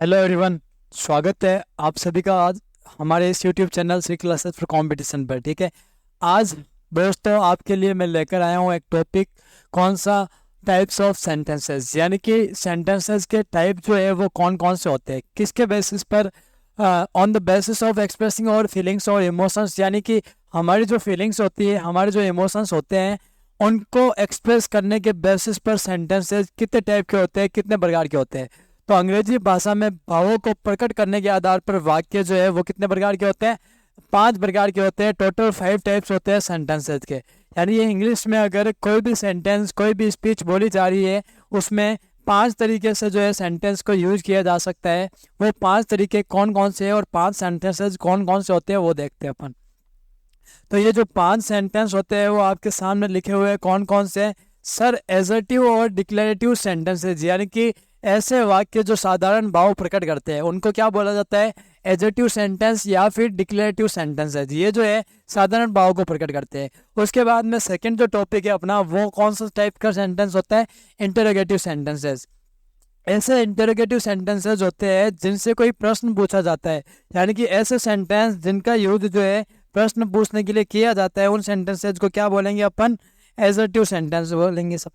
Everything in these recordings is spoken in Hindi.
Hello everyone. स्वागत है आप सभी का आज हमारे इस YouTube channel Shri classes for competition पर। ठीक है, आज दोस्तों आपके लिए मैं लेकर आया हूँ एक टॉपिक। कौन सा? टाइप्स ऑफ सेंटेंसेस, यानी कि सेंटेंसेस के टाइप जो है वो कौन कौन से होते हैं, किसके बेसिस पर, on the basis of expressing और फीलिंग्स और इमोशंस, यानी कि हमारी जो फीलिंग्स होती है, हमारे जो इमोशंस होते हैं, उनको एक्सप्रेस करने के बेसिस पर सेंटेंसेस कितने टाइप के होते हैं, कितने प्रकार के होते हैं। तो अंग्रेजी भाषा में भावों को प्रकट करने के आधार पर वाक्य जो है वो कितने प्रकार के होते हैं? 5 प्रकार के होते हैं। टोटल 5 टाइप्स होते हैं सेंटेंसेस के। यानी ये इंग्लिश में अगर कोई भी सेंटेंस, कोई भी स्पीच बोली जा रही है, उसमें 5 तरीके से जो है सेंटेंस को यूज किया जा सकता है। वो 5 तरीके कौन कौन से हैं और 5 सेंटेंसेस कौन कौन से होते हैं वो देखते हैं अपन। तो ये जो 5 सेंटेंस होते हैं वो आपके सामने लिखे हुए हैं। कौन कौन से? सर, एजर्टिव और डिक्लेरेटिव सेंटेंसेस, यानी कि ऐसे वाक्य जो साधारण भाव प्रकट करते हैं उनको क्या बोला जाता है? एजर्टिव सेंटेंस या फिर डिक्लेरेटिव सेंटेंसेस। ये जो है साधारण भाव को प्रकट करते हैं। उसके बाद में सेकंड जो टॉपिक है अपना, वो कौन सा टाइप का सेंटेंस होता है? Interrogative sentences. ऐसे इंटरोगेटिव सेंटेंसेस होते हैं जिनसे कोई प्रश्न पूछा जाता है, यानी कि ऐसे सेंटेंस जिनका यूज जो है प्रश्न पूछने के लिए किया जाता है, उन सेंटेंसेस को क्या बोलेंगे अपन? एजर्टिव सेंटेंस बोलेंगे सब।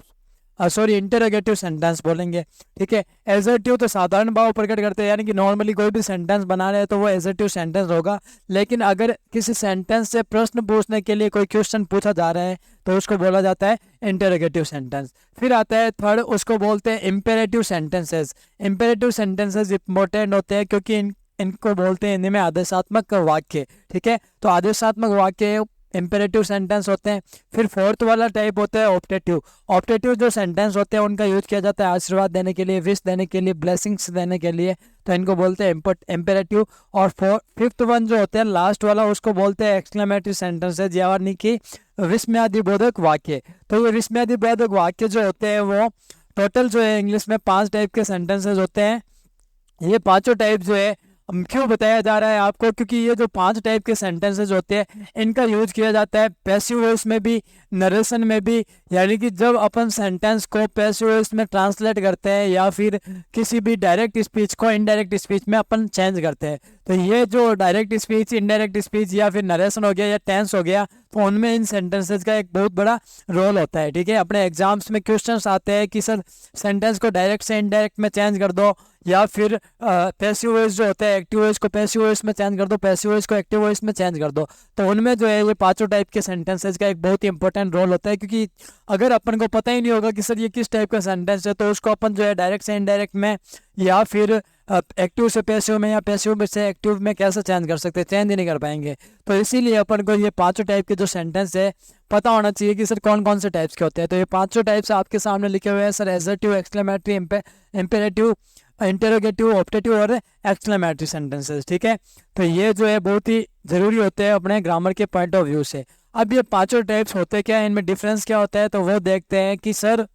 सॉरी, इंटरोगेटिव सेंटेंस बोलेंगे। ठीक है, एजर्टिव तो साधारण भाव प्रकट करते हैं, यानी कि नॉर्मली कोई भी सेंटेंस बना रहे हैं तो वो एजर्टिव सेंटेंस होगा। लेकिन अगर किसी सेंटेंस से प्रश्न पूछने के लिए कोई क्वेश्चन पूछा जा रहा है तो उसको बोला जाता है इंटरोगेटिव सेंटेंस। फिर आता है थर्ड, उसको बोलते हैं imperative sentences. Imperative sentences important होते हैं क्योंकि इनको बोलते हैं हिंदी में आदेशात्मक वाक्य। ठीक है, तो आदेशात्मक वाक्य इंपेरेटिव सेंटेंस होते हैं। फिर फोर्थ वाला टाइप होता है ऑप्टेटिव। ऑप्टेटिव जो सेंटेंस होते हैं उनका यूज किया जाता है आशीर्वाद देने के लिए, विश देने के लिए, ब्लेसिंग्स देने के लिए, तो इनको बोलते हैं इंपेरेटिव। और फिफ्थ वन जो होते हैं लास्ट वाला, उसको बोलते हैं एक्सक्लेमेटरी सेंटेंसेस, यानी कि विस्मयादिबोधक वाक्य। तो ये विस्मयादिबोधक वाक्य जो होते हैं वो टोटल जो है इंग्लिश में 5 टाइप के सेंटेंसेस होते हैं। ये पांचों टाइप जो है क्यों बताया जा रहा है आपको? क्योंकि ये जो 5 टाइप के सेंटेंसेस होते हैं इनका यूज किया जाता है पैसिव वॉइस में भी, नरेशन में भी। यानी कि जब अपन सेंटेंस को पैसिव वॉइस में ट्रांसलेट करते हैं या फिर किसी भी डायरेक्ट स्पीच को इनडायरेक्ट स्पीच में अपन चेंज करते हैं, तो ये जो डायरेक्ट स्पीच, इनडायरेक्ट स्पीच या फिर नरेशन हो गया या टेंस हो गया, तो उनमें इन सेंटेंसेस का एक बहुत बड़ा रोल होता है। ठीक है, अपने एग्जाम्स में क्वेश्चंस आते हैं कि सर सेंटेंस को डायरेक्ट से इनडायरेक्ट में चेंज कर दो, या फिर पैसिव वॉइस जो होता है एक्टिव वॉइस को पैसिव वॉइस में चेंज कर दो, पैसिव वॉइस को एक्टिव वॉइस में चेंज कर दो। तो उनमें जो है ये पांचों टाइप के सेंटेंसेस का एक बहुत ही इंपॉर्टेंट रोल होता है। क्योंकि अगर अपन को पता ही नहीं होगा कि सर ये किस टाइप का सेंटेंस है, तो उसको अपन जो है डायरेक्ट से इनडायरेक्ट में या फिर एक्टिव से पैसिव में या पैसिव से एक्टिव में कैसे चेंज कर सकते हैं? चेंज ही नहीं कर पाएंगे। तो इसीलिए अपन को ये पांचों टाइप के जो सेंटेंस है पता होना चाहिए कि सर कौन कौन से टाइप्स के होते हैं। तो ये पांचों टाइप्स आपके सामने लिखे हुए हैं sir, assertive, exclamatory, imperative, interrogative, optative और एक्सक्लेमेटरी सेंटेंसेस। ठीक है, तो ये जो है बहुत ही जरूरी होते हैं अपने ग्रामर के पॉइंट ऑफ व्यू से। अब ये पांचों टाइप्स होते क्या है, इनमें डिफरेंस क्या होता है, तो वो देखते हैं कि सर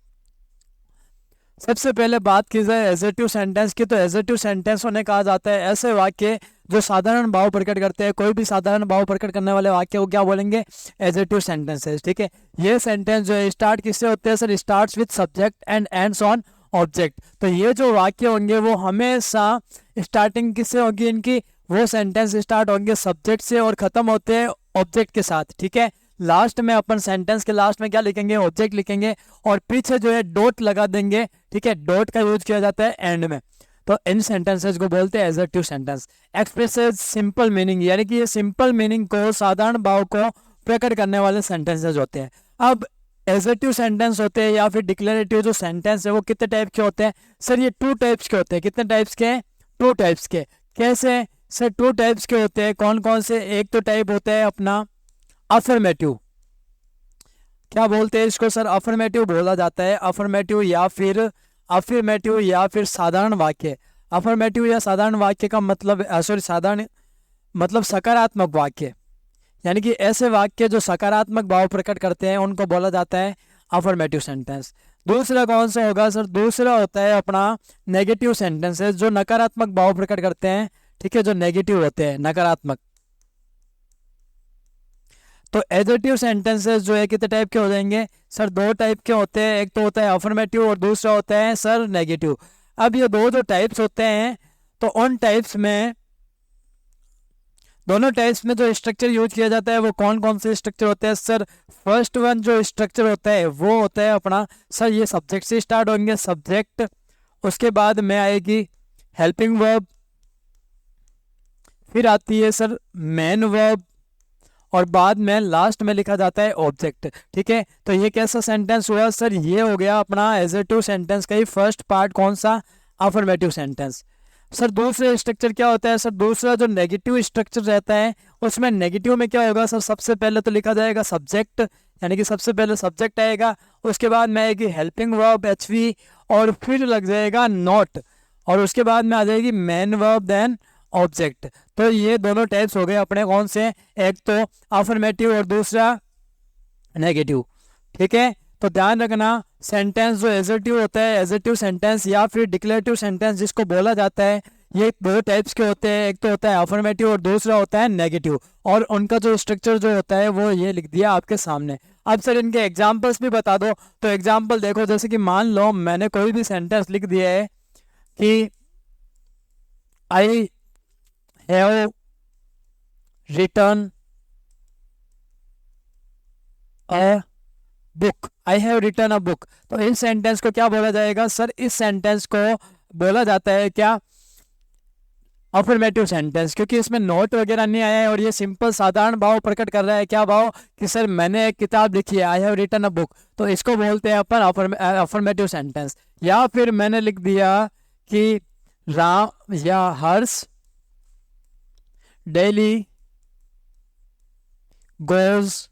सबसे पहले बात की जाए एजर्टिव सेंटेंस की, तो एजर्टिव सेंटेंस उन्हें कहा जाता है ऐसे वाक्य जो साधारण भाव प्रकट करते हैं। कोई भी साधारण भाव प्रकट करने वाले वाक्य को क्या बोलेंगे? Assertive sentences. ठीक है, ये सेंटेंस जो है स्टार्ट किससे होते हैं? Sir, starts with subject and ends on object. तो ये जो वाक्य होंगे वो हमेशा स्टार्टिंग किससे होगी इनकी? वो सेंटेंस स्टार्ट होंगे सब्जेक्ट से और खत्म होते हैं ऑब्जेक्ट के साथ। ठीक है, लास्ट में अपन सेंटेंस के लास्ट में क्या लिखेंगे? ऑब्जेक्ट लिखेंगे और पीछे जो है डॉट लगा देंगे। ठीक है, डॉट का यूज किया जाता है एंड में। तो इन सेंटेंसेस को बोलते हैं assertive sentence. Expresses simple meaning, यानी कि ये सिंपल मीनिंग को, साधारण भाव को प्रकट करने वाले सेंटेंसेस होते हैं। अब एजर्टिव सेंटेंस होते हैं या फिर डिक्लेरेटिव जो सेंटेंस है वो कितने टाइप के होते हैं? सर, ये 2 टाइप्स के होते हैं। कितने टाइप्स के? 2 टाइप्स के। कैसे? सर, 2 टाइप्स के होते हैं। कौन कौन से? एक तो टाइप होता है अपना अफर्मेटिव। क्या बोलते हैं इसको? सर, अफर्मेटिव बोला जाता है। अफर्मेटिव या फिर साधारण वाक्य। अफर्मेटिव या साधारण वाक्य का मतलब, सॉरी, साधारण मतलब सकारात्मक वाक्य, यानी कि ऐसे वाक्य जो सकारात्मक भाव प्रकट करते हैं उनको बोला जाता है अफर्मेटिव सेंटेंस। दूसरा कौन सा होगा? सर, दूसरा होता है अपना नेगेटिव सेंटेंसेस जो नकारात्मक भाव प्रकट करते हैं। ठीक है, जो नेगेटिव होते हैं, नकारात्मक। तो एडजेक्टिव सेंटेंसेस जो है कितने टाइप के हो जाएंगे? सर, 2 टाइप के होते हैं। एक तो होता है अफर्मेटिव और दूसरा होता है सर नेगेटिव। अब ये दो जो टाइप्स होते हैं तो उन टाइप्स में, दोनों टाइप्स में जो स्ट्रक्चर यूज किया जाता है वो कौन कौन से स्ट्रक्चर होते हैं सर? फर्स्ट वन जो स्ट्रक्चर होता है वो होता है अपना सर, ये सब्जेक्ट से स्टार्ट होंगे, सब्जेक्ट, उसके बाद में आएगी हेल्पिंग वर्ब, फिर आती है सर मेन वर्ब, और बाद में लास्ट में लिखा जाता है ऑब्जेक्ट। ठीक है, तो ये कैसा सेंटेंस हुआ सर? ये हो गया अपना एजर्टिव सेंटेंस का ही फर्स्ट पार्ट। कौन सा? Affirmative sentence. सर दूसरा स्ट्रक्चर क्या होता है सर? दूसरा जो नेगेटिव स्ट्रक्चर रहता है उसमें नेगेटिव में क्या होगा सर? सबसे पहले तो लिखा जाएगा सब्जेक्ट, यानी कि सबसे पहले सब्जेक्ट आएगा, उसके बाद में आएगी हेल्पिंग वर्ब एचवी, और फिर लग जाएगा नॉट, और उसके बाद में आ जाएगी मेन वर्ब देन ऑब्जेक्ट। तो ये दोनों टाइप्स हो गए अपने कौन से? एक तो अफर्मेटिव और दूसरा नेगेटिव। ठीक है, तो ध्यान रखना सेंटेंस जो एजर्टिव होता है, एजर्टिव सेंटेंस या फिर डिक्लेरेटिव सेंटेंस जिसको बोला जाता है, ये दो टाइप्स के होते हैं। एक तो होता है अफर्मेटिव और दूसरा होता है नेगेटिव, और उनका जो स्ट्रक्चर जो होता है वो ये लिख दिया आपके सामने। अब सर इनके एग्जाम्पल्स भी बता दो। तो एग्जाम्पल देखो, जैसे कि मान लो मैंने कोई भी सेंटेंस लिख दिया है कि I have return a book, I have return a book. तो इस सेंटेंस को क्या बोला जाएगा सर? इस सेंटेंस को बोला जाता है क्या? अफर्मेटिव सेंटेंस, क्योंकि इसमें नोट वगैरह नहीं आया है और ये सिंपल साधारण भाव प्रकट कर रहा है। क्या भाव? कि सर मैंने एक किताब लिखी है, I have written a book, तो इसको बोलते हैं अपन अफर्मेटिव सेंटेंस। या फिर मैंने लिख दिया कि राम या Harsh daily goes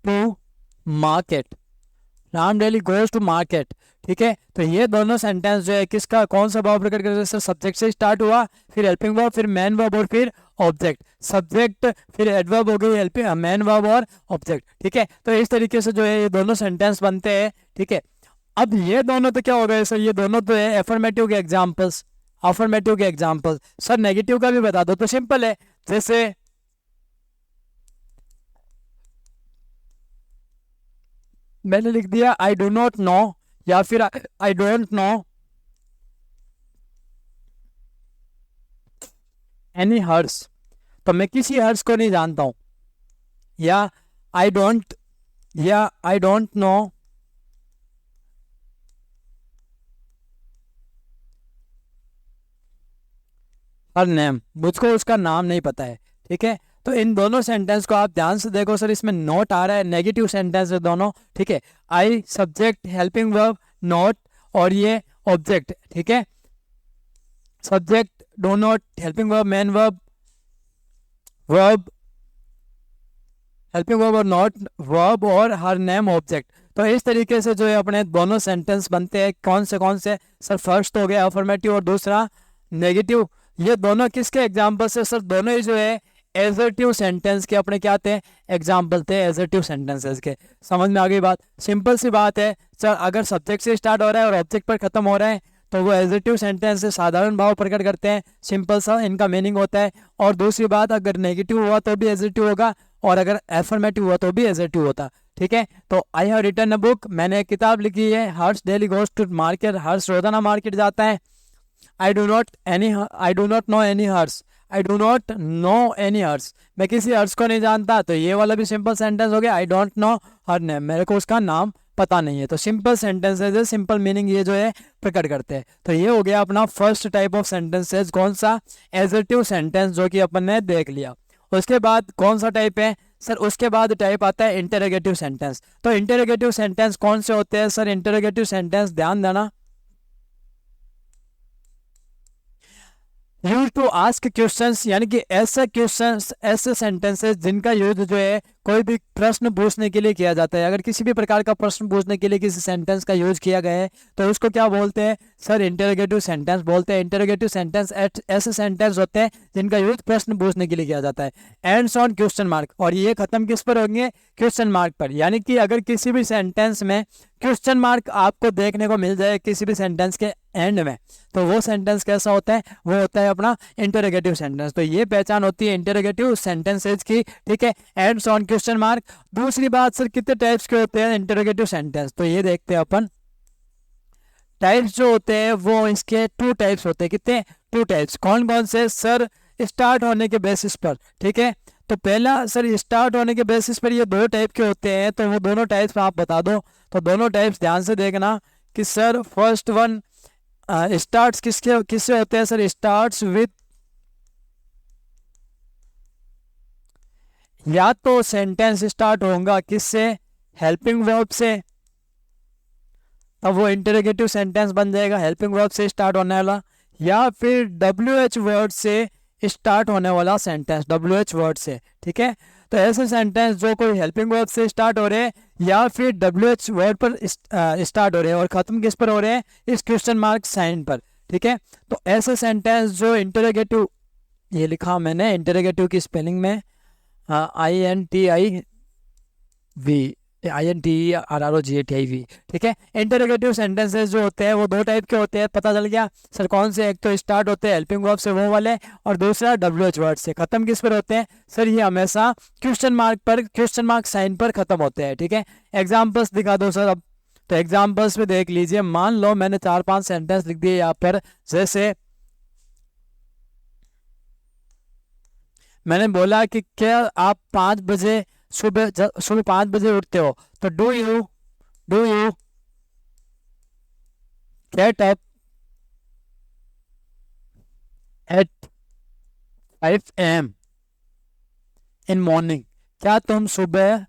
to market, Ram daily goes to market. ठीक है, तो ये दोनों सेंटेंस जो है किसका, कौन सा भाव प्रकट कर रहे हैं सर? सब्जेक्ट से स्टार्ट हुआ, फिर हेल्पिंग वर्ब, फिर मेन वर्ब और फिर ऑब्जेक्ट। सब्जेक्ट फिर एडवर्ब हो गई, हेल्पिंग मेन वर्ब और ऑब्जेक्ट। ठीक है, तो इस तरीके से जो है ये दोनों सेंटेंस बनते हैं। ठीक है, अब ये दोनों तो क्या हो गए सर? ये दोनों तो है एफर्मेटिव के एग्जाम्पल्स, अफर्मेटिव के एग्जाम्पल्स। सर नेगेटिव का भी बता दो। तो सिंपल है, जैसे मैंने लिख दिया आई डू नॉट नो, या फिर I don't know any hers, तो मैं किसी हर्स को नहीं जानता हूं। या I don't know her name, मुझको उसका नाम नहीं पता है। ठीक है, तो इन दोनों सेंटेंस को आप ध्यान से देखो सर, इसमें नोट आ रहा है, नेगेटिव सेंटेंस है दोनों। ठीक है, I subject helping verb note, और ये ऑब्जेक्ट। ठीक है, subject do not, helping verb main verb, verb helping verb और नॉट वर्ब, और हर नेम ऑब्जेक्ट। तो इस तरीके से जो है अपने दोनों सेंटेंस बनते हैं। कौन से सर? फर्स्ट हो गया अफर्मेटिव और दूसरा नेगेटिव। ये दोनों किसके एग्जाम्पल से सर? दोनों ही जो है एजर्टिव सेंटेंस के अपने क्या थे? एग्जाम्पल थे एजर्टिव सेंटेंसेस के। समझ में आ गई बात? सिंपल सी बात है सर, अगर सब्जेक्ट से स्टार्ट हो रहा है और ऑब्जेक्ट पर खत्म हो रहा है तो वो एजर्टिव सेंटेंस से साधारण भाव प्रकट करते हैं, सिंपल सा इनका मीनिंग होता है। और दूसरी बात, अगर नेगेटिव हुआ तो भी एजर्टिव होगा, और अगर एफर्मेटिव हुआ तो भी एजर्टिव होता। ठीक है, तो I have written a book, मैंने एक किताब लिखी है। Harsh daily goes to market, Harsh रोजाना मार्केट जाता है। I do not know any Harsh, I do not know any Harsh, मैं किसी हर्ष को नहीं जानता। तो ये वाला भी सिंपल सेंटेंस हो गया, आई डोंट नो हर नेम, मेरे को उसका नाम पता नहीं है। तो सिंपल सेंटेंसेज है, सिंपल मीनिंग ये जो है प्रकट करते हैं। तो ये हो गया अपना फर्स्ट टाइप ऑफ सेंटेंसेज, कौन सा? एजर्टिव सेंटेंस, जो कि अपन ने देख लिया। उसके बाद कौन सा टाइप है सर? उसके बाद टाइप आता है इंटरोगेटिव सेंटेंस। तो इंटरोगेटिव सेंटेंस कौन से होते हैं सर? इंटरोगेटिव सेंटेंस ध्यान देना, यूज टू आस्क क्वेश्चंस, यानी कि ऐसे क्वेश्चंस, ऐसे सेंटेंसेस जिनका यूज जो है कोई भी प्रश्न पूछने के लिए किया जाता है। अगर किसी भी प्रकार का प्रश्न पूछने के लिए किसी सेंटेंस का यूज किया गया है तो उसको क्या बोलते हैं सर? इंटरोगेटिव सेंटेंस बोलते हैं। इंटरोगेटिव सेंटेंस ऐसे सेंटेंस होते हैं जिनका यूज प्रश्न पूछने के लिए किया जाता है। एंड्स ऑन क्वेश्चन मार्क, और ये खत्म किस पर होंगे? क्वेश्चन मार्क पर। यानी कि अगर किसी भी सेंटेंस में क्वेश्चन मार्क आपको देखने को मिल जाए किसी भी सेंटेंस के एंड में, तो वो सेंटेंस कैसा होता है? वो होता है अपना इंटरोगेटिव सेंटेंस। तो ये पहचान होती है इंटरोगेटिव सेंटेंसेज की। ठीक है, एंड्स ऑन क्वेश्चन मार्क। दूसरी बात सर, कितने टाइप्स के होते हैं इंटरोगेटिव सेंटेंस? तो ये देखते हैं अपन। टाइप्स जो होते हैं वो इसके 2 टाइप्स होते हैं। कितने? 2 टाइप्स। कौन कौन से सर? स्टार्ट होने के बेसिस पर, ठीक है। तो पहला सर स्टार्ट होने के बेसिस पर ये 2 टाइप के होते हैं, तो वो दोनों टाइप्स आप बता दो। तो दोनों टाइप्स ध्यान से देखना कि सर फर्स्ट वन स्टार्ट्स किससे होते हैं सर? स्टार्ट्स विथ, या तो सेंटेंस स्टार्ट होगा किससे? हेल्पिंग वर्ब से, तब वो इंटरोगेटिव सेंटेंस बन जाएगा हेल्पिंग वर्ब से स्टार्ट होने वाला, या फिर WH वर्ड से स्टार्ट होने वाला सेंटेंस, WH वर्ड से, ठीक है। तो ऐसे सेंटेंस जो कोई हेल्पिंग वर्ब से स्टार्ट हो रहे हैं या फिर WH वर्ड पर स्टार्ट हो रहे हैं और ख़त्म किस पर हो रहे हैं? इस क्वेश्चन मार्क साइन पर, ठीक है। तो ऐसे सेंटेंस जो इंटरोगेटिव, ये लिखा मैंने इंटरोगेटिव की स्पेलिंग में INTIV, ठीक है। इंटरोगेटिव सेंटेंसेस जो होते हैं वो 2 टाइप के होते हैं, पता चल गया सर कौन से? एक तो स्टार्ट होते हैं हेल्पिंग वर्ब से वो वाले, और दूसरा WH वर्ड से। खत्म किस पर होते हैं सर? ये हमेशा क्वेश्चन मार्क पर, क्वेश्चन मार्क साइन पर खत्म होते हैं, ठीक है। एग्जाम्पल्स दिखा दो सर अब। तो एग्जाम्पल्स में देख लीजिए, मान लो मैंने 4-5 सेंटेंस लिख दिए यहाँ पर। जैसे मैंने बोला कि क्या आप 5 बजे सुबह 5 बजे उठते हो? तो do you get up at 5 AM in morning? क्या तुम सुबह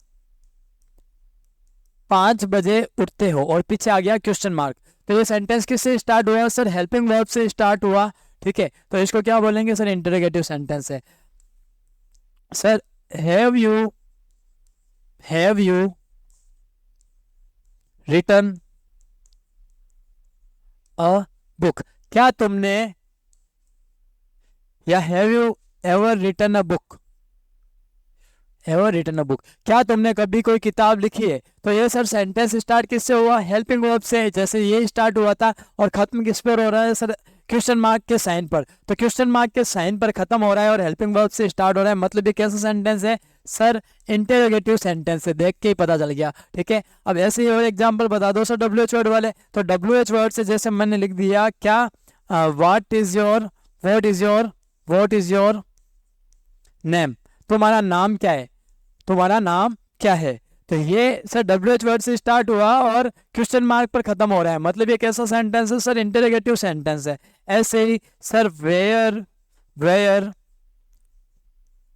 5 बजे उठते हो? और पीछे आ गया क्वेश्चन मार्क। तो ये सेंटेंस किससे स्टार्ट हुआ सर? हेल्पिंग वर्ब से स्टार्ट हुआ, ठीक है। तो इसको क्या बोलेंगे सर? इंटरोगेटिव सेंटेंस है। Sir have you written a book? क्या तुमने, या have you ever written a book? Ever written a book, क्या तुमने कभी कोई किताब लिखी है? तो ये सर सेंटेंस स्टार्ट किससे हुआ? हेल्पिंग वर्ब से। जैसे ये स्टार्ट हुआ था और खत्म किस पर हो रहा है सर? क्वेश्चन मार्क के साइन पर। तो क्वेश्चन मार्क के साइन पर खत्म हो रहा है और हेल्पिंग वर्ब से स्टार्ट हो रहा है, मतलब ये कैसा सेंटेंस है सर? इंटरोगेटिव सेंटेंस है। देख के ही पता चल गया, ठीक है। अब ऐसे ही और एग्जाम्पल बता दो सर WH वर्ड वाले। तो WH वर्ड से जैसे मैंने लिख दिया, क्या व्हाट इज योर नेम? तुम्हारा नाम क्या है? तुम्हारा नाम क्या है? तो ये सर WH वर्ड से स्टार्ट हुआ और क्वेश्चन मार्क पर खत्म हो रहा है, मतलब ये कैसा सेंटेंस है सर? इंटरोगेटिव सेंटेंस है। ऐसे ही sir where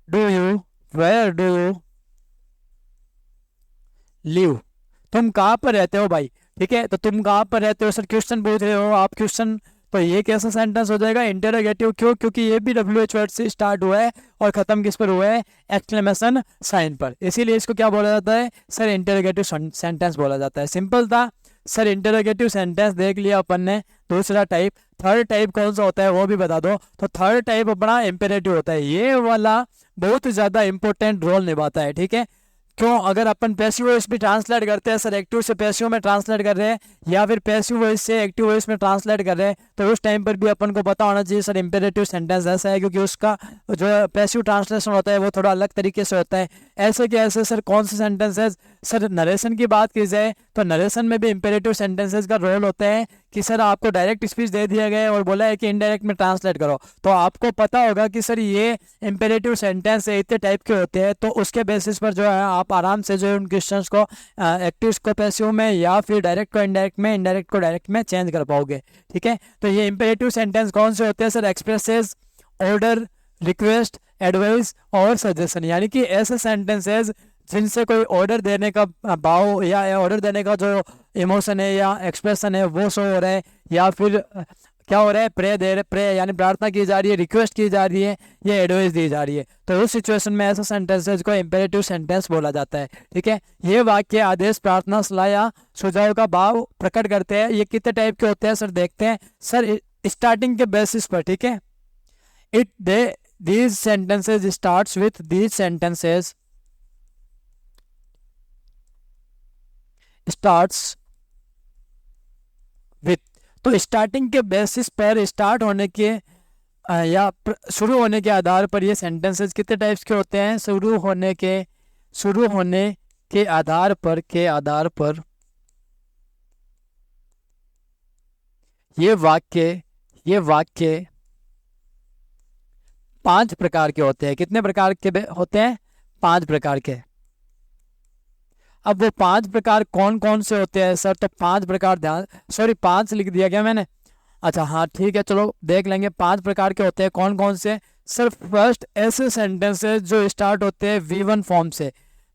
do you live? तुम कहाँ पर रहते हो भाई? ठीक है, तो तुम कहाँ पर रहते हो सर? क्वेश्चन पूछ रहे हो आप, क्वेश्चन। तो ये कैसा सेंटेंस हो जाएगा? इंटरोगेटिव। क्यों? क्योंकि ये भी WH वर्ड से स्टार्ट हुआ है और खत्म किस पर हुआ है? एक्सक्लेमेशन साइन पर। इसीलिए इसको क्या बोला जाता है सर? इंटरोगेटिव सेंटेंस बोला जाता है। सिंपल था सर। इंटरोगेटिव सेंटेंस देख लिया अपन ने। दूसरा टाइप, थर्ड टाइप कौन सा होता है वो भी बता दो। तो थर्ड टाइप अपना इंपेरेटिव होता है। ये वाला बहुत ज़्यादा इंपॉर्टेंट रोल निभाता है, ठीक है। क्यों? अगर अपन पैसिव वॉइस भी ट्रांसलेट करते हैं सर, एक्टिव से पैसिव में ट्रांसलेट कर रहे हैं या फिर पैसिव वॉइस से एक्टिव वॉइस में ट्रांसलेट कर रहे हैं, तो उस टाइम पर भी अपन को पता होना चाहिए सर इंपेरेटिव सेंटेंस ऐसा है, क्योंकि उसका जो पैसिव ट्रांसलेशन होता है वो थोड़ा अलग तरीके से होता है। ऐसे कि ऐसे सर कौन से सेंटेंसेस? सर नरेशन की बात की जाए तो नरेशन में भी इंपेरेटिव सेंटेंसेस का रोल होता है कि सर आपको डायरेक्ट स्पीच दे दिया गया है और बोला है कि इनडायरेक्ट में ट्रांसलेट करो, तो आपको पता होगा कि सर ये इंपेरेटिव सेंटेंस इतने टाइप के होते हैं। तो उसके बेसिस पर जो है आप आराम से जो है उन क्वेश्चंस को एक्टिव को पैसिव में या फिर डायरेक्ट को इनडायरेक्ट में, इनडायरेक्ट को डायरेक्ट में चेंज कर पाओगे, ठीक है। तो ये इंपेरेटिव सेंटेंस कौन से होते हैं sir? Expresses, order, request, advice और सजेशन, यानी कि ऐसे सेंटेंसेस जिनसे कोई ऑर्डर देने का भाव या ऑर्डर देने का जो इमोशन है या एक्सप्रेशन है वो शो हो रहा है, या फिर क्या हो रहा है? प्रे यानी प्रार्थना की जा रही है, रिक्वेस्ट की जा रही है, या एडवाइस दी जा रही है। तो उस सिचुएशन में ऐसा सेंटेंसेस को इंपेरेटिव सेंटेंस बोला जाता है, ठीक है। ये वाक्य आदेश, प्रार्थना, सलाह या सुझाव का भाव प्रकट करते हैं। ये कितने टाइप के होते हैं सर? देखते हैं सर स्टार्टिंग के बेसिस पर, ठीक है। these sentences starts with these sentences starts with। तो स्टार्टिंग के बेसिस पर, स्टार्ट होने के या शुरू होने के आधार पर ये सेंटेंसेस कितने टाइप्स के होते हैं? शुरू होने के आधार पर ये वाक्य 5 प्रकार के होते हैं। कितने प्रकार के होते हैं? 5 प्रकार के। अब वो 5 प्रकार कौन कौन से होते हैं सर? तो 5 प्रकार, ध्यान, सॉरी 5 लिख दिया क्या मैंने? अच्छा हाँ ठीक है, चलो देख लेंगे 5 प्रकार के होते हैं कौन कौन से। सर फर्स्ट ऐसे सेंटेंसेस जो स्टार्ट होते हैं V1 फॉर्म से,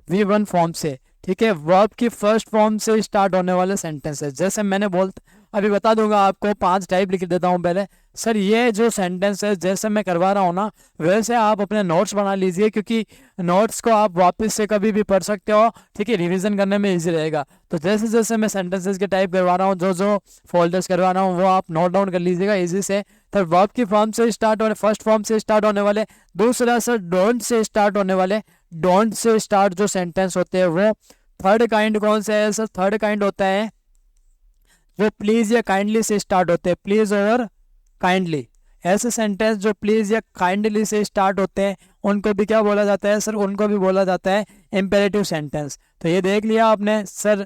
V1 फॉर्म से, ठीक है, वर्ब की फर्स्ट फॉर्म से स्टार्ट होने वाले सेंटेंसेस। जैसे मैंने अभी बता दूंगा आपको, 5 टाइप लिख देता हूँ पहले। सर ये जो सेंटेंस है जैसे मैं करवा रहा हूँ ना, वैसे आप अपने नोट्स बना लीजिए, क्योंकि नोट्स को आप वापस से कभी भी पढ़ सकते हो, ठीक है, रिवीजन करने में इजी रहेगा। तो जैसे जैसे मैं सेंटेंसेस के टाइप करवा रहा हूँ, जो जो फोल्डर्स करवा रहा हूँ, वो आप नोट डाउन कर लीजिएगा इजी से। तो वर्ब की फॉर्म से स्टार्ट होने, फर्स्ट फॉर्म से स्टार्ट होने वाले। दूसरा सर डोंट से स्टार्ट होने वाले, डोंट से स्टार्ट जो सेंटेंस होते हैं वो। थर्ड काइंड कौन सा है सर? थर्ड काइंड होता है जो प्लीज या काइंडली से स्टार्ट होते हैं, प्लीज और काइंडली। ऐसे सेंटेंस जो प्लीज या काइंडली से स्टार्ट होते हैं उनको भी क्या बोला जाता है सर? उनको भी बोला जाता है इंपेरेटिव सेंटेंस। तो ये देख लिया आपने सर,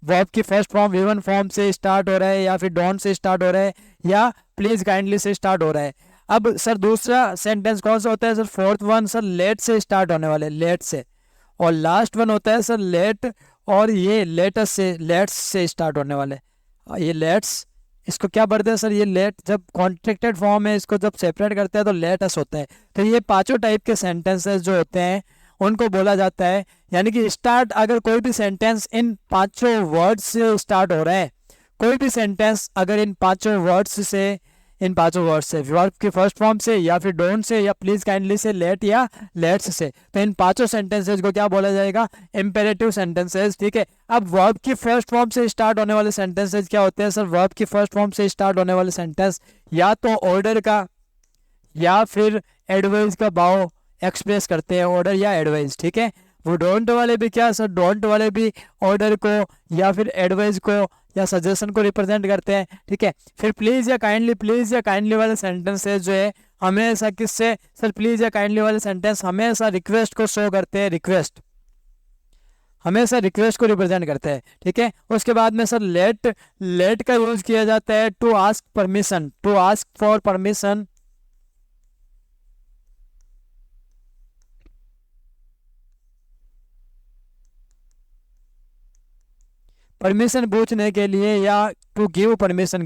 वर्ब की फर्स्ट फॉर्म V1 फॉर्म से स्टार्ट हो रहा है, या फिर डोंट से स्टार्ट हो रहा है, या प्लीज काइंडली से स्टार्ट हो रहा है। अब सर दूसरा सेंटेंस कौन सा होता है sir? Fourth one sir let से स्टार्ट होने वाले, लेट से। और लास्ट वन होता है सर लेट, और ये let's say, let's say start होने वाले। ये लेट्स, इसको क्या पढ़ते हैं सर? ये लेट जब कॉन्ट्रैक्टेड फॉर्म है, इसको जब सेपरेट करते हैं तो लेटस होता है। तो ये 5 टाइप के सेंटेंसेस जो होते हैं उनको बोला जाता है, यानी कि स्टार्ट, अगर कोई भी सेंटेंस इन 5 वर्ड्स से स्टार्ट हो रहा है, कोई भी सेंटेंस अगर इन 5 वर्ड्स से, इन 5 वर्ड्स से, वर्ब की फर्स्ट फॉर्म से, या फिर डोंट से, या प्लीज काइंडली से, लेट या लेट्स से, तो इन 5 सेंटेंसेस को क्या बोला जाएगा? इंपेरेटिव सेंटेंसेस, ठीक है। अब वर्ब की फर्स्ट फॉर्म से स्टार्ट होने वाले सेंटेंसेस क्या होते हैं सर? वर्ब की फर्स्ट फॉर्म से स्टार्ट होने वाले सेंटेंस या तो ऑर्डर का या फिर एडवाइस का भाव एक्सप्रेस करते हैं, ऑर्डर या एडवाइस, ठीक है। वो डोंट वाले भी क्या सर? डोंट वाले भी ऑर्डर को या फिर एडवाइस को या सजेशन को रिप्रेजेंट करते हैं, ठीक है। फिर प्लीज या काइंडली, प्लीज या काइंडली वाले सेंटेंसेस जो है हमेशा किससे सर? प्लीज या काइंडली वाले सेंटेंस हमेशा रिक्वेस्ट को शो करते हैं, रिक्वेस्ट, हमेशा रिक्वेस्ट को रिप्रेजेंट करते हैं, ठीक है। उसके बाद में सर लेट, लेट का यूज किया जाता है to ask permission, to ask for permission, permission पूछने के लिए, या टू गिव परमिशन,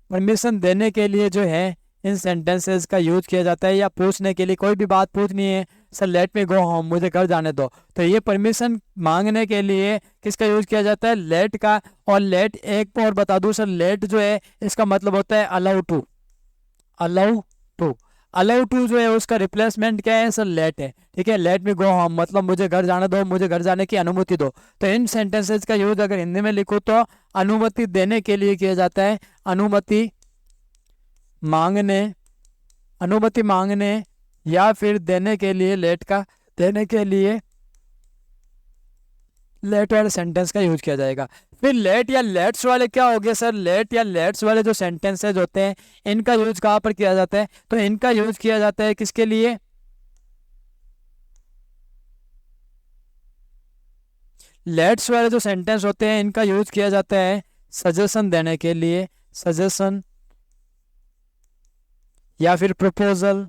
परमिशन देने के लिए जो है इन सेंटेंसेस का यूज किया जाता है, या पूछने के लिए, कोई भी बात पूछनी है sir let me go home, मुझे घर जाने दो, तो ये परमिशन मांगने के लिए किसका यूज किया जाता है? लेट का। और लेट, एक और बता दूं सर, लेट जो है इसका मतलब होता है allow to, allow to, allow to जो है उसका रिप्लेसमेंट क्या है सर? लेट है, ठीक है। लेट मी गो होम मतलब मुझे घर जाने दो, मुझे घर जाने की अनुमति दो। तो इन सेंटेंसेस का यूज अगर हिंदी में लिखो तो अनुमति देने के लिए किया जाता है, अनुमति मांगने, अनुमति मांगने या फिर देने के लिए, लेट का, देने के लिए लेट वाले सेंटेंस का यूज किया जाएगा। फिर लेट या लेट्स वाले क्या हो गए सर? लेट या लेट्स वाले जो सेंटेंसेज होते हैं इनका यूज कहाँ पर किया जाता है? तो इनका यूज किया जाता है किसके लिए? लेट्स वाले जो सेंटेंस होते हैं इनका यूज किया जाता है सजेशन देने के लिए, सजेशन या फिर प्रपोजल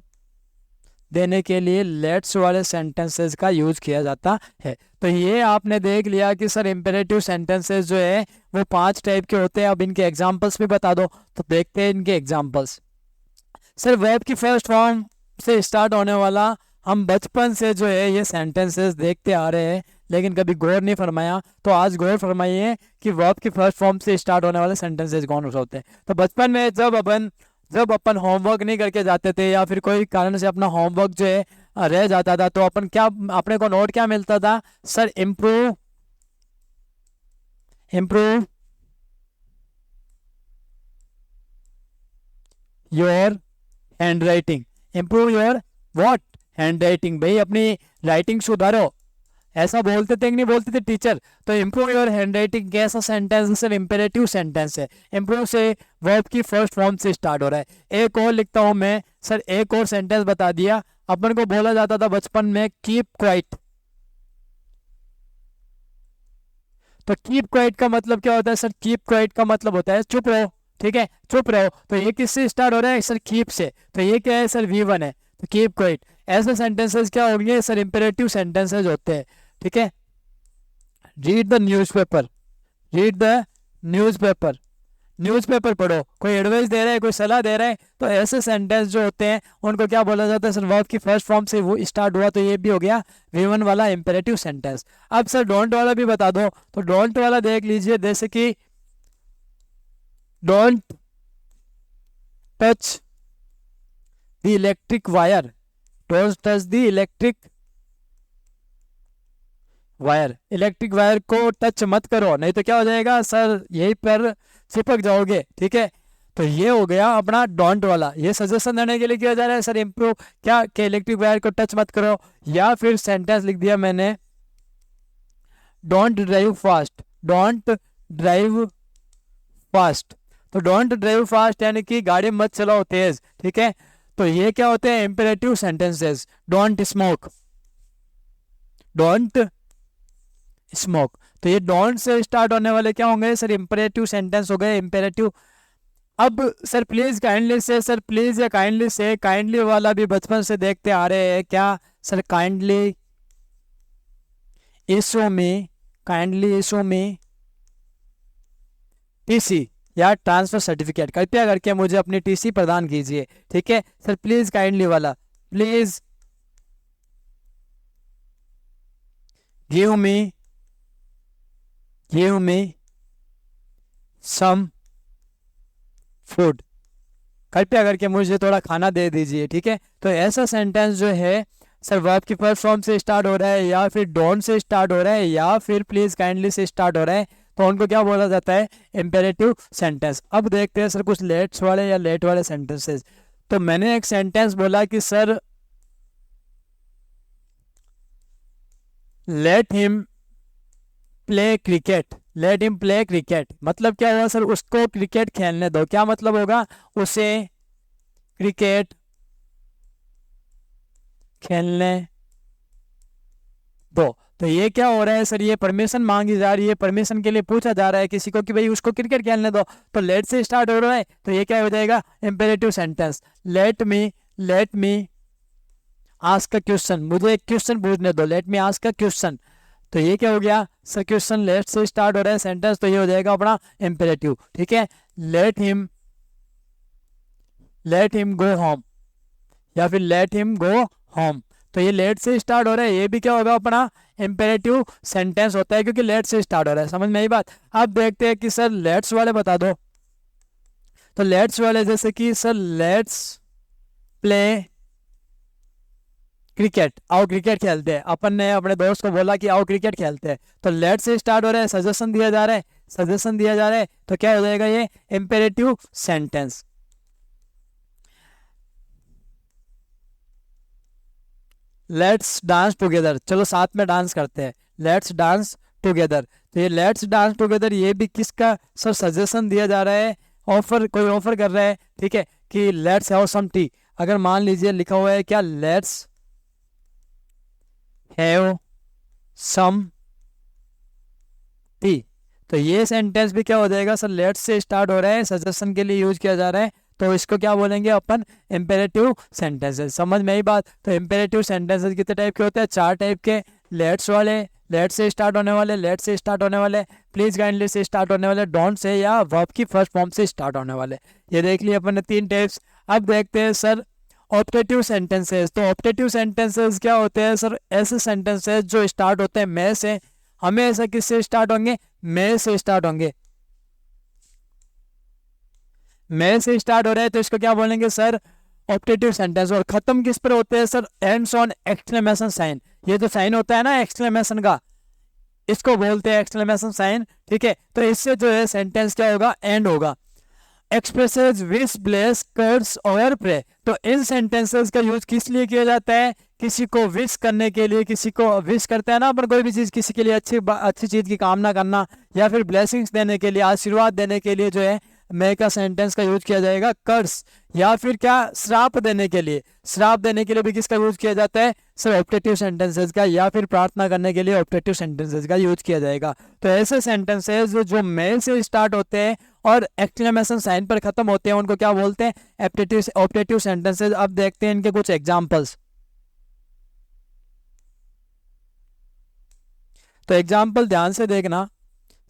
देने के लिए लेट्स वाले सेंटेंसेस का यूज किया जाता है। तो ये आपने देख लिया कि सर इंपेरेटिव सेंटेंसेस जो है वो 5 टाइप के होते हैं। अब इनके एग्जांपल्स भी बता दो, तो देखते हैं इनके एग्जांपल्स। सर वर्ब की फर्स्ट फॉर्म से स्टार्ट होने वाला, हम बचपन से जो है ये सेंटेंसेस देखते आ रहे हैं लेकिन कभी गौर नहीं फरमाया, तो आज गौर फरमाइए कि वर्ब की फर्स्ट फॉर्म से स्टार्ट होने वाले सेंटेंसेस कौन से होते हैं। तो बचपन में जब अपन होमवर्क नहीं करके जाते थे या फिर कोई कारण से अपना होमवर्क जो है रह जाता था, तो अपन क्या, अपने को नोट क्या मिलता था sir? Improve, improve your hand writing, improve your what? Hand writing. भाई अपनी राइटिंग सुधारो, ऐसा बोलते थे कि नहीं बोलते थे टीचर? तो इम्प्रूव योर हैंड राइटिंग कैसा सेंटेंस है सर? इंपेरेटिव सेंटेंस है। इम्प्रूव से वर्ब की फर्स्ट फॉर्म से स्टार्ट हो रहा है। एक और लिखता हूं मैं सर, एक और सेंटेंस बता दिया। अपन को बोला जाता था बचपन में कीप क्वाइट, तो कीप क्वाइट का मतलब क्या होता है सर? कीप क्वाइट का मतलब होता है चुप रहो, ठीक है, चुप रहो। तो ये किससे स्टार्ट हो रहा है सर? कीप से। तो ये क्या है सर? V1 है। तो कीप क्वाइट। ऐसे सेंटेंसेस क्या होंगे सर? इंपेरेटिव सेंटेंसेस होते हैं। ठीक है, read the newspaper, read the newspaper, newspaper पढ़ो। कोई एडवाइस दे रहा है, कोई सलाह दे रहा है, तो ऐसे सेंटेंस जो होते हैं उनको क्या बोला जाता है सर? वर्ब की फर्स्ट फॉर्म से वो स्टार्ट हुआ, तो ये भी हो गया V1 वाला इंपेरेटिव सेंटेंस। अब सर डोंट वाला भी बता दो। तो डोंट वाला देख लीजिए, जैसे कि don't touch the electric wire, don't touch the electric wire, electric wire को टच मत करो, नहीं तो क्या हो जाएगा सर? यहीं पर चिपक जाओगे। ठीक है, तो ये हो गया अपना डोंट वाला। ये सजेशन देने के लिए किया जा रहा है सर इम्प्रूव क्या कि इलेक्ट्रिक वायर को टच मत करो। या फिर सेंटेंस लिख दिया मैंने, don't drive fast, don't drive fast. तो डोंट ड्राइव फास्ट यानी कि गाड़ी मत चलाओ तेज। ठीक है, तो ये क्या होते हैं? Imperative sentences. Don't smoke, don't smoke. तो ये डोंट से स्टार्ट होने वाले क्या होंगे सर? इंपेरेटिव सेंटेंस हो गए, इंपेरेटिव। अब सर प्लीज काइंडली से, सर प्लीज या काइंडली से, काइंडली वाला भी बचपन से देखते आ रहे हैं क्या सर? काइंडली इशू में, काइंडली इशू में टीसी या ट्रांसफर सर्टिफिकेट, कृपया करके मुझे अपनी टीसी प्रदान कीजिए। ठीक है सर, प्लीज काइंडली वाला, please give me some food, कृपया करके मुझे थोड़ा खाना दे दीजिए। ठीक है, तो ऐसा सेंटेंस जो है सर वर्ब की फर्स्ट फॉर्म से स्टार्ट हो रहा है, या फिर डोंट से स्टार्ट हो रहा है, या फिर प्लीज काइंडली से स्टार्ट हो रहा है, तो उनको क्या बोला जाता है? Imperative sentence. अब देखते हैं सर कुछ लेट्स वाले या लेट वाले सेंटेंसेस। तो मैंने एक सेंटेंस बोला कि sir let him play cricket, let him play cricket, मतलब क्या हुआ सर? उसको क्रिकेट खेलने दो। क्या मतलब होगा? उसे क्रिकेट खेलने दो। तो ये क्या हो रहा है सर? ये परमिशन मांगी जा रही है, परमिशन के लिए पूछा जा रहा है किसी को कि भाई उसको क्रिकेट खेलने दो। तो लेट से स्टार्ट हो रहा है, तो ये क्या हो जाएगा? Imperative sentence. Let me ask a question, मुझे एक क्वेश्चन पूछने दो, let me ask a question. तो ये क्या हो गया सर? क्वेश्चन लेट से स्टार्ट हो रहा है सेंटेंस, तो ये हो जाएगा अपना इंपेरेटिव। ठीक है, लेट हिम गो होम, या फिर लेट हिम गो होम। तो ये लेट से स्टार्ट हो रहा है, ये भी क्या होगा? अपना इंपेरेटिव सेंटेंस होता है, क्योंकि लेट से स्टार्ट हो रहा है। समझ में आई बात? अब देखते हैं कि सर लेट्स वाले बता दो। तो लेट्स वाले जैसे कि सर लेट्स प्ले क्रिकेट, आओ क्रिकेट खेलते हैं। अपन ने अपने दोस्त को बोला कि आओ क्रिकेट खेलते हैं, तो लेट से स्टार्ट हो रहा है, सजेशन दिया जा रहा है, सजेशन दिया जा रहा है, तो क्या हो जाएगा? ये imperative sentence. Let's dance together, चलो साथ में डांस करते हैं, लेट्स डांस टुगेदर। तो ये लेट्स डांस टुगेदर, ये भी किसका सर? सजेशन दिया जा रहा है, ऑफर, कोई ऑफर कर रहा है। ठीक है, कि लेट्स हैव सम टी। अगर मान लीजिए लिखा हुआ है क्या? लेट्स हैव सम टी, तो ये सेंटेंस भी क्या हो जाएगा सर? लेट्स से स्टार्ट हो रहा है, सजेशन के लिए यूज किया जा रहा है, तो इसको क्या बोलेंगे अपन? Imperative sentences. समझ में आई बात? तो इंपेरेटिव सेंटेंसेस कितने टाइप के होते हैं? 4 टाइप के। लेट्स वाले, लेट से स्टार्ट होने वाले, लेट से स्टार्ट होने वाले, प्लीज काइंडली से स्टार्ट होने वाले, डोंट से या वर्ब की फर्स्ट फॉर्म से स्टार्ट होने वाले। ये देख लिए अपन ने 3 टाइप्स। अब देखते हैं सर ऑप्टेटिव सेंटेंसेस। तो ऑप्टेटिव सेंटेंसेस क्या होते हैं सर? ऐसे सेंटेंसेस जो स्टार्ट होते हैं मैं से, हमेशा किससे स्टार्ट होंगे? मैं से स्टार्ट होंगे। मैं से स्टार्ट हो रहा है, तो इसको क्या बोलेंगे सर? Optative sentence. और खत्म किस पर होते हैं sir? Ends on exclamation sign. ये जो साइन होता है ना एक्सक्लेमेशन का, इसको बोलते हैं एक्सक्लेमेशन साइन। ठीक है, तो इससे जो है सेंटेंस क्या होगा? एंड होगा। एक्सप्रेसेस विश ब्लेस कर्स और प्रे, तो इन सेंटेंसेस का यूज किस लिए किया जाता है? किसी को विश करने के लिए, किसी को विश करते हैं ना अपन, कोई भी चीज किसी के लिए अच्छी चीज की कामना करना, या फिर ब्लेसिंग्स देने के लिए, आशीर्वाद देने के लिए जो है मे का सेंटेंस का यूज किया जाएगा कर्स, या फिर क्या श्राप देने के लिए, श्राप देने के लिए भी किसका यूज किया जाता है सर ऑप्टेटिव सेंटेंसेस का, या फिर प्रार्थना करने के लिए ऑप्टेटिव सेंटेंसेस का यूज किया जाएगा। तो ऐसे सेंटेंसेस जो मे से स्टार्ट होते हैं और एक्सक्लेमेशन साइन पर खत्म होते हैं उनको क्या बोलते हैं ऑप्टेटिव सेंटेंसेस। अब देखते हैं इनके कुछ एग्जांपल्स। तो एग्जाम्पल ध्यान से देखना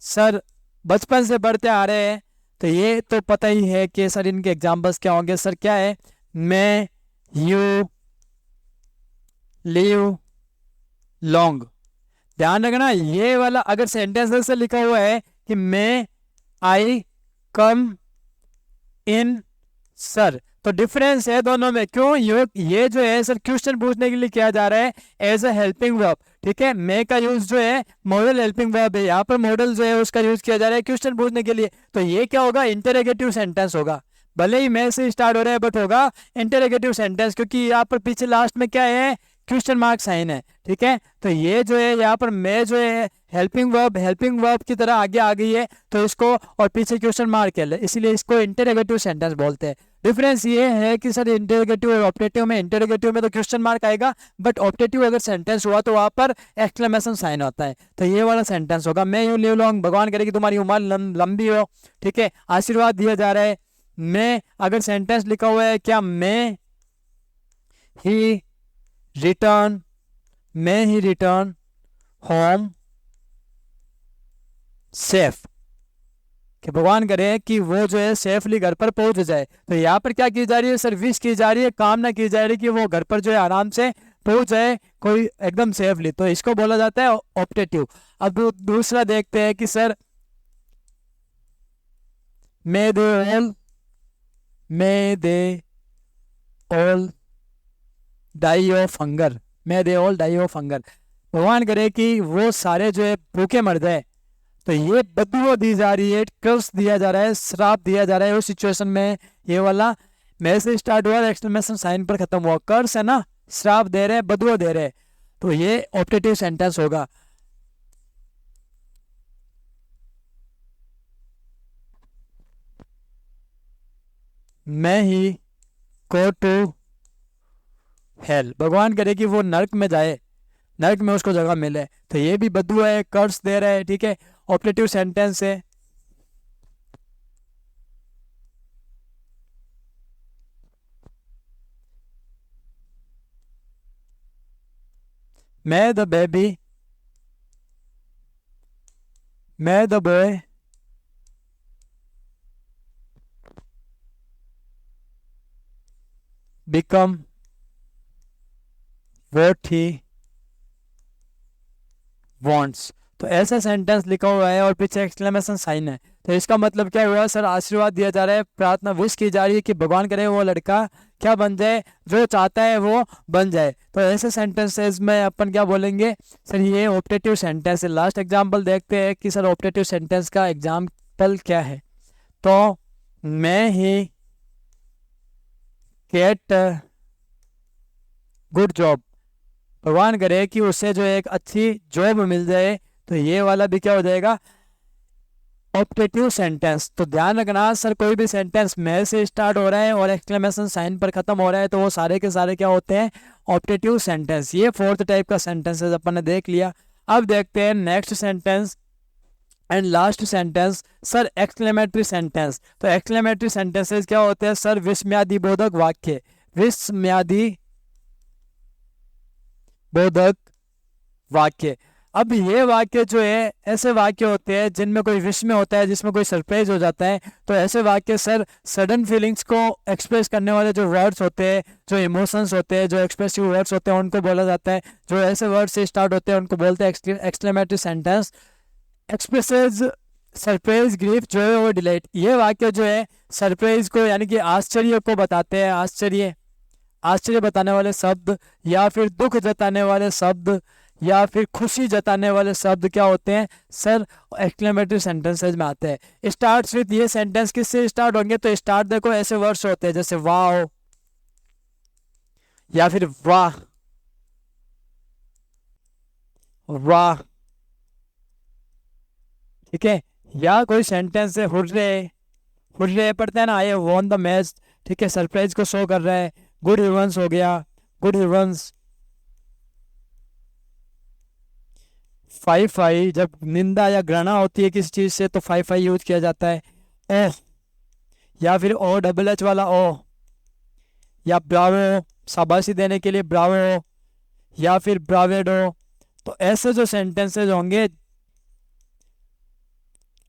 सर, बचपन से पढ़ते आ रहे हैं तो ये तो पता ही है कि सर इनके एग्जाम्पल्स क्या होंगे। सर क्या है, मैं, यू, लिव, लॉन्ग। ध्यान रखना ये वाला अगर सेंटेंस से लिखा हुआ है कि मैं, आई, कम, इन, सर, तो डिफरेंस है दोनों में। क्यों, ये जो है सर क्वेश्चन पूछने के लिए किया जा रहा है एज अ हेल्पिंग वर्ब, ठीक है। मे का यूज जो है मॉडल हेल्पिंग वर्ब है, यहाँ पर मॉडल जो है उसका यूज किया जा रहा है क्वेश्चन पूछने के लिए। तो ये क्या होगा, इंटरोगेटिव सेंटेंस होगा, भले ही मे से स्टार्ट हो रहा है बट होगा इंटरोगेटिव सेंटेंस, क्योंकि यहाँ पर पीछे लास्ट में क्या है क्वेश्चन मार्क साइन है, ठीक है। तो ये जो है यहाँ पर मे जो है हेल्पिंग वर्ब की तरह आगे आ गई है, तो इसको और पीछे क्वेश्चन मार्क है, इसीलिए इसको इंटरोगेटिव सेंटेंस बोलते हैं। डिफरेंस ये है कि सर इंटरोगेटिव और ऑप्टेटिव में तो क्वेश्चन मार्क आएगा, बट ऑप्टेटिव अगर सेंटेंस हुआ तो वहां पर एक्सक्लेमेशन साइन होता है। तो ये वाला सेंटेंस होगा, मैं यूं लिव लॉन्ग, भगवान करे कि तुम्हारी उम्र लंबी हो, ठीक है, आशीर्वाद दिया जा रहा है। मैं अगर सेंटेंस लिखा हुआ है क्या, मैं ही रिटर्न होम सेफ, कि भगवान करे कि वो जो है सेफली घर पर पहुंच जाए। तो यहाँ पर क्या की जा रही है सर, विश की जा रही है, कामना की जा रही है कि वो घर पर जो है आराम से पहुंच जाए, कोई एकदम सेफली, तो इसको बोला जाता है ऑप्टेटिव। अब दूसरा देखते हैं कि sir may they all die of hunger, भगवान करे कि वो सारे जो है भूखे मर जाए। तो ये बदुआ दी जा रही है, कर्स दिया जा रहा है, श्राप दिया जा रहा है उस सिचुएशन में। ये वाला मैं से स्टार्ट हुआ, एक्सक्लेमेशन साइन पर खत्म हुआ, कर्स है ना, श्राप दे रहे हैं, बदुआ दे रहे हैं, तो ये ऑप्टेटिव सेंटेंस होगा। मैं ही गो टू हेल, भगवान करे कि वो नर्क में जाए, नर्क में उसको जगह मिले, तो ये भी बदुआ है, कर्स दे रहा है, ठीक है, ऑप्टेटिव सेंटेंस है। मैं the boy become what he wants. तो ऐसा सेंटेंस लिखा हुआ है और पीछे एक्सक्लेमेशन साइन है, तो इसका मतलब क्या हुआ सर, आशीर्वाद दिया जा रहा है, प्रार्थना विश की जा रही है कि भगवान करे वो लड़का क्या बन जाए, जो चाहता है वो बन जाए। तो ऐसे सेंटेंसेस में अपन क्या बोलेंगे सर, ये ऑप्टेटिव सेंटेंस है। लास्ट एग्जांपल देखते हैं कि सर ऑप्टेटिव सेंटेंस का एग्जांपल क्या है। तो मैं ही गेट गुड जॉब, भगवान करे कि उससे जो एक अच्छी जॉब मिल जाए, तो ये वाला भी क्या हो जाएगा ऑप्टेटिव सेंटेंस। तो ध्यान रखना सर, कोई भी सेंटेंस मैं से स्टार्ट हो रहा है और एक्सक्लेमेशन साइन पर खत्म हो रहा है, तो वो सारे के सारे क्या होते हैं ऑप्टेटिव सेंटेंस। ये फोर्थ टाइप का सेंटेंसेस अपन ने देख लिया। अब देखते हैं next sentence and last sentence sir, exclamatory sentence. तो एक्सक्लेमेटरी सेंटेंसेस क्या होते हैं सर, विस्मयादि बोधक वाक्य, विस्मयादि बोधक वाक्य। अब ये वाक्य जो है ऐसे वाक्य होते हैं जिनमें कोई विस्मय होता है, जिसमें कोई सरप्राइज हो जाता है। तो ऐसे वाक्य सर सडन फीलिंग्स को एक्सप्रेस करने वाले जो वर्ड्स होते हैं, जो इमोशंस होते हैं, जो एक्सप्रेसिव वर्ड्स होते हैं, उनको बोला जाता है। जो ऐसे वर्ड से स्टार्ट होते हैं उनको बोलते हैं exclamatory sentence. Expresses surprise, grief, Joy और डिलाइट। ये वाक्य जो है सरप्राइज को यानी कि आश्चर्य को बताते हैं, आश्चर्य बताने वाले शब्द, या फिर दुख जताने वाले शब्द, या फिर खुशी जताने वाले शब्द क्या होते हैं सर, एक्सक्लेमेटरी सेंटेंसेज में आते हैं। स्टार्ट विद, ये सेंटेंस किससे स्टार्ट होंगे, तो स्टार्ट देखो ऐसे वर्ड्स होते हैं जैसे वाओ, या फिर वाह, वाह, ठीक है, या कोई सेंटेंस है हुर्रे, हुर्रे पढ़ते हैं ना, आई वॉन द मैच, ठीक है, सरप्राइज को शो कर रहा है। गुड इवेंट्स हो गया, गुड इवेंट्स। 5 जब निंदा या घृणा होती है किसी चीज से तो 5 यूज किया जाता है। ओह, या फिर ओ डबल एच वाला ओ, या ब्रावो, शाबाशी देने के लिए ब्रावो, या फिर ब्रावेडो। तो ऐसे जो सेंटेंसेज होंगे,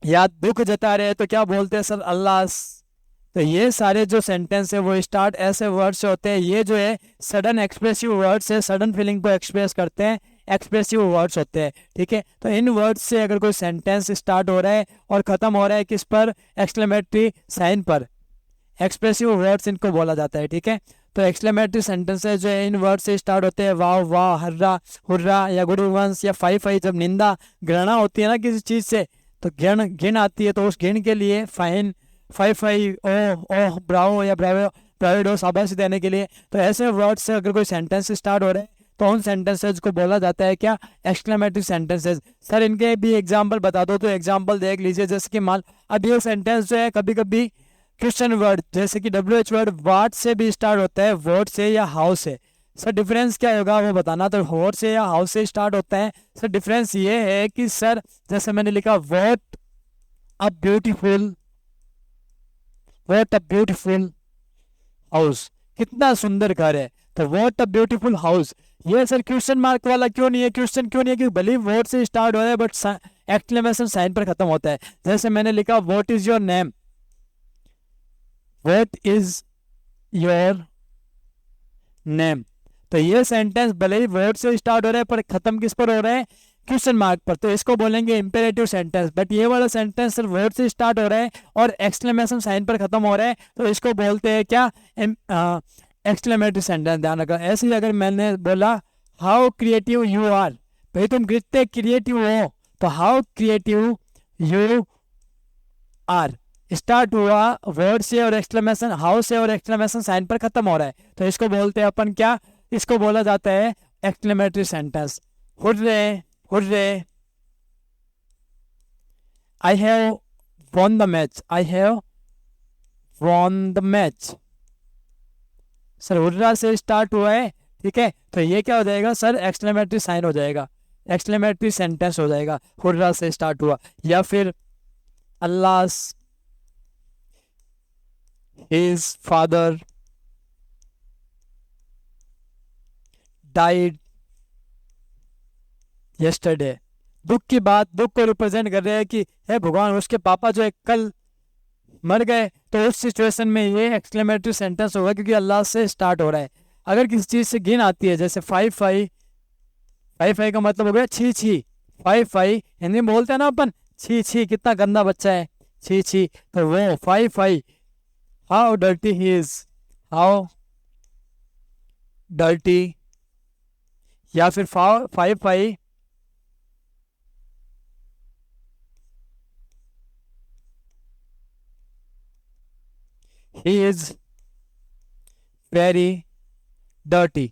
या दुख जता रहे तो क्या बोलते हैं सर, अल्लाह। तो ये सारे जो सेंटेंस है वो स्टार्ट ऐसे वर्ड से होते हैं। ये जो है सडन एक्सप्रेसिव वर्ड्स है, सडन फीलिंग को एक्सप्रेस करते हैं, एक्सप्रेसिव वर्ड्स होते हैं, ठीक है। तो इन वर्ड्स से अगर कोई सेंटेंस स्टार्ट हो रहा है और ख़त्म हो रहा है किस पर, एक्सक्लेमेटरी साइन पर, एक्सप्रेसिव वर्ड्स इनको बोला जाता है, ठीक है। तो एक्सक्लेमेटरी सेंटेंसेस जो है इन वर्ड से स्टार्ट होते हैं, वाह वाह, हर्रा हुर्रा, या गुड इवेंट्स, या 5 जब निंदा घृणा होती है ना किसी चीज़ से, तो घिन आती है, तो उस घिन के लिए फाइन 5 ओह ओह, ब्रावो या ब्राविडो, शाबाशी देने के लिए। तो ऐसे वर्ड से अगर कोई सेंटेंस स्टार्ट हो रहे हैं तो उन सेंटेंसेज को बोला जाता है क्या, एक्सक्लेमेटरी सेंटेंसेज। सर इनके भी एग्जाम्पल बता दो, तो एग्जाम्पल देख लीजिए। जैसे कि मान, अब ये सेंटेंस जो है कभी कभी क्वेश्चन वर्ड, जैसे कि WH वर्ड वाट से भी स्टार्ट होता है, वर्ड से या हाउस से। सर डिफरेंस क्या होगा वो बताना। तो वर्ड से या हाउस से स्टार्ट होता है। सर डिफरेंस ये है कि सर जैसे मैंने लिखा what a beautiful, what a beautiful house, कितना सुंदर घर है। तो व्हाट अ ब्यूटीफुल हाउस, ये सर क्वेश्चन मार्क वाला क्यों नहीं है, क्वेश्चन क्यों नहीं है, क्योंकि भले वर्ड से स्टार्ट हो रहा है बट एक्सक्लेमेशन साइन पर खत्म होता है। जैसे मैंने लिखा what is your name, what is your name. तो ये सेंटेंस भले ही वर्ड से स्टार्ट हो रहा है पर खत्म किस पर हो रहा है, क्वेश्चन मार्क पर, तो इसको बोलेंगे इंपेरेटिव सेंटेंस। बट ये वाला सेंटेंस सिर्फ वर्ड से स्टार्ट हो रहा है और एक्सक्लेमेशन साइन पर खत्म हो रहा है, तो इसको बोलते हैं क्या, एक्सक्लेमेटरी सेंटेंस। ध्यान रखना। ऐसे ही अगर मैंने बोला हाउ क्रिएटिव यू आर, भाई तुम कितने क्रिएटिव हो, तो how creative you are start हुआ वर्ड से और एक्सक्लेमेशन, हाउ से और एक्सक्लेमेशन साइन पर खत्म हो रहा है, तो इसको बोलते हैं अपन क्या, इसको बोला जाता है exclamatory sentence. Hurray hurray, I have won the match, I have won the match. Sir hurrah से स्टार्ट हुआ है, ठीक है, तो ये क्या हो जाएगा सर, एक्सक्लेमेटरी साइन हो जाएगा, एक्सक्लेमेटरी सेंटेंस हो जाएगा, हुर्रा से स्टार्ट हुआ। या फिर अल्लाह his father died yesterday, दुख की बात, दुख को रिप्रेजेंट कर रहे हैं कि हे भगवान उसके पापा जो है कल मर गए, तो उस सिचुएशन में ये एक्सक्लेमेटरी सेंटेंस होगा क्योंकि अल्लाह से स्टार्ट हो रहा है। अगर किसी चीज़ से घिन आती है, जैसे 5 का मतलब हो गया छी छी, 5 हिंदी में बोलते हैं ना अपन, छी छी कितना गंदा बच्चा है, छी छी, तो वो 5 how dirty he is, how dirty। या फिर 5 he is very dirty,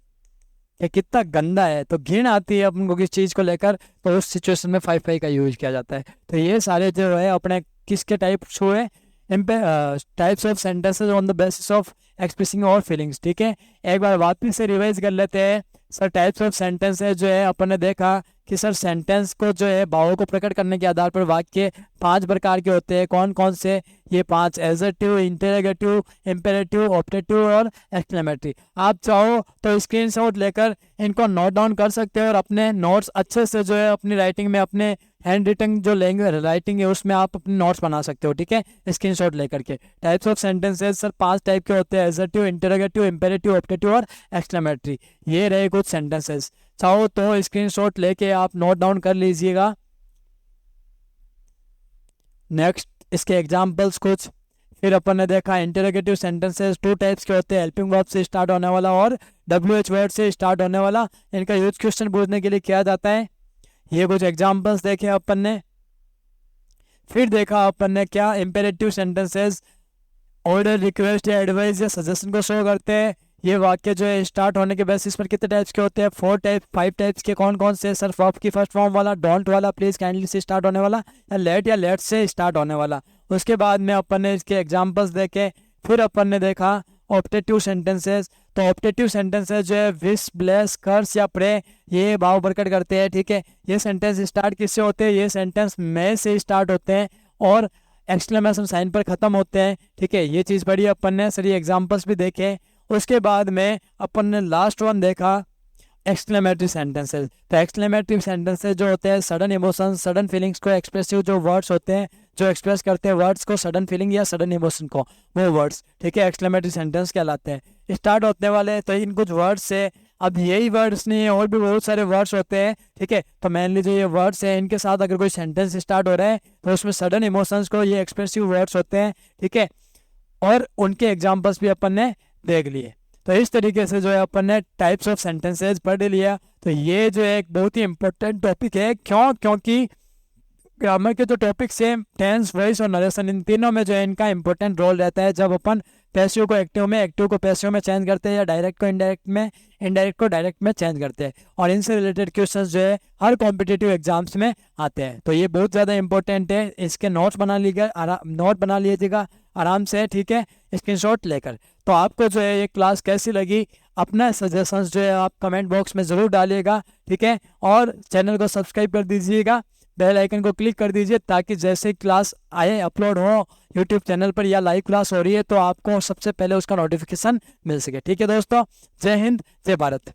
ये कितना गंदा है। तो घिन आती है अपन को किस चीज़ को लेकर, तो उस सिचुएशन में 5 का यूज किया जाता है। तो ये सारे जो है अपने किसके टाइप्स हुए, types of sentences on the basis of expressing और फीलिंग्स, ठीक है। एक बार वापस से रिवाइज कर लेते हैं। सर टाइप्स ऑफ सेंटेंसेस जो है अपन ने देखा कि सर सेंटेंस को जो है भावों को प्रकट करने के आधार पर वाक्य 5 प्रकार के होते हैं। कौन कौन से, ये 5, एडजेक्टिव, इंटरोगेटिव, इंपेरेटिव, ऑब्जेक्टिव और एक्सक्लेमेटरी। आप चाहो तो स्क्रीनशॉट लेकर इनको नोट डाउन कर सकते हो और अपने नोट्स अच्छे से जो है अपनी राइटिंग में, अपने हैंड रिटन जो लैंग्वेज राइटिंग है उसमें आप अपने नोट्स बना सकते हो, ठीक है, स्क्रीनशॉट लेकर के। Types of sentences sir 5 type के होते हैं, एडजेक्टिव, इंटरोगेटिव, इंपेरेटिव, ऑब्जेक्टिव और एक्सक्लेमेटरी। ये रहे कुछ सेंटेंसेस। चाहो तो स्क्रीनशॉट लेके आप नोट डाउन कर लीजिएगा। नेक्स्ट इसके एग्जांपल्स कुछ। फिर अपन ने देखा इंटरोगेटिव सेंटेंसेस 2 टाइप्स के होते हैं, हेल्पिंग वर्ब से स्टार्ट होने वाला और WH वर्ड से स्टार्ट होने वाला। इनका यूज क्वेश्चन पूछने के लिए किया जाता है। ये कुछ एग्जांपल्स देखे अपन ने। फिर देखा अपन ने क्या, इंपेरेटिव सेंटेंसेस ऑर्डर, रिक्वेस्ट या एडवाइस या सजेशन को शो करते हैं। ये वाक्य जो है स्टार्ट होने के बेसिस पर कितने टाइप्स के होते हैं, 5 टाइप्स के। कौन कौन से सर, वर्ब की फर्स्ट फॉर्म वाला, डोंट वाला, प्लीज काइंडली से स्टार्ट होने वाला, या लेट से स्टार्ट होने वाला। उसके बाद में अपन ने इसके एग्जांपल्स देखे, फिर अपन ने देखा ऑप्टेटिव सेंटेंसेस। तो ऑप्टेटिव सेंटेंसेस जो है विश, ब्लेस, कर्स या प्रे, ये भाव प्रकट करते हैं, ठीक है। ये सेंटेंस स्टार्ट किससे होते हैं? ये सेंटेंस में से स्टार्ट होते हैं और एक्सक्लेमेशन साइन पर ख़त्म होते हैं, ठीक है। ये चीज़ पढ़ी अपन ने, सारी एग्जांपल्स भी देखे। उसके बाद में अपन ने लास्ट वन देखा एक्सक्लेमेटरी सेंटेंसेस। तो एक्सक्लेमेटरी सेंटेंसेस जो होते हैं सडन इमोशंस, सडन फीलिंग्स को एक्सप्रेसिव जो वर्ड्स होते हैं, जो एक्सप्रेस करते हैं वर्ड्स को, सडन फीलिंग या सडन इमोशन को, वो वर्ड्स, ठीक है, एक्सक्लेमेटरी सेंटेंस कहलाते हैं। स्टार्ट होने वाले तो इन कुछ वर्ड्स से, अब यही वर्ड्स नहीं है, और भी बहुत सारे वर्ड्स होते हैं, ठीक है। तो मेनली जो ये वर्ड्स हैं इनके साथ अगर कोई सेंटेंस स्टार्ट हो रहा है तो उसमें सडन इमोशंस को, ये एक्सप्रेसिव वर्ड्स होते हैं, ठीक है। और उनके एग्जाम्पल्स भी अपन ने देख लिए। तो इस तरीके से जो है अपन ने टाइप्स ऑफ सेंटेंसेस पढ़ लिया। तो ये जो है एक बहुत ही इंपॉर्टेंट टॉपिक है। क्योंकि ग्रामर के जो टॉपिक्स हैं टेंस, वॉइस और नरेशन, इन तीनों में जो है इनका इंपॉर्टेंट रोल रहता है। जब अपन पैसिव को एक्टिव में, एक्टिव को पैसिव में चेंज करते हैं, या डायरेक्ट को इनडायरेक्ट में, इनडायरेक्ट को डायरेक्ट में चेंज करते हैं। और इनसे रिलेटेड क्वेश्चंस जो है हर कॉम्पिटिटिव एग्जाम्स में आते हैं। तो ये बहुत ज़्यादा इंपॉर्टेंट है। इसके नोट बना लीजिएगा आराम से, ठीक है, स्क्रीनशॉट लेकर। तो आपको जो है ये क्लास कैसी लगी, अपना सजेशंस जो है आप कमेंट बॉक्स में ज़रूर डालिएगा, ठीक है। और चैनल को सब्सक्राइब कर दीजिएगा, बेल आइकन को क्लिक कर दीजिए, ताकि जैसे क्लास आए, अपलोड हो यूट्यूब चैनल पर या लाइव क्लास हो रही है, तो आपको सबसे पहले उसका नोटिफिकेशन मिल सके, ठीक है दोस्तों। जय हिंद, जय भारत।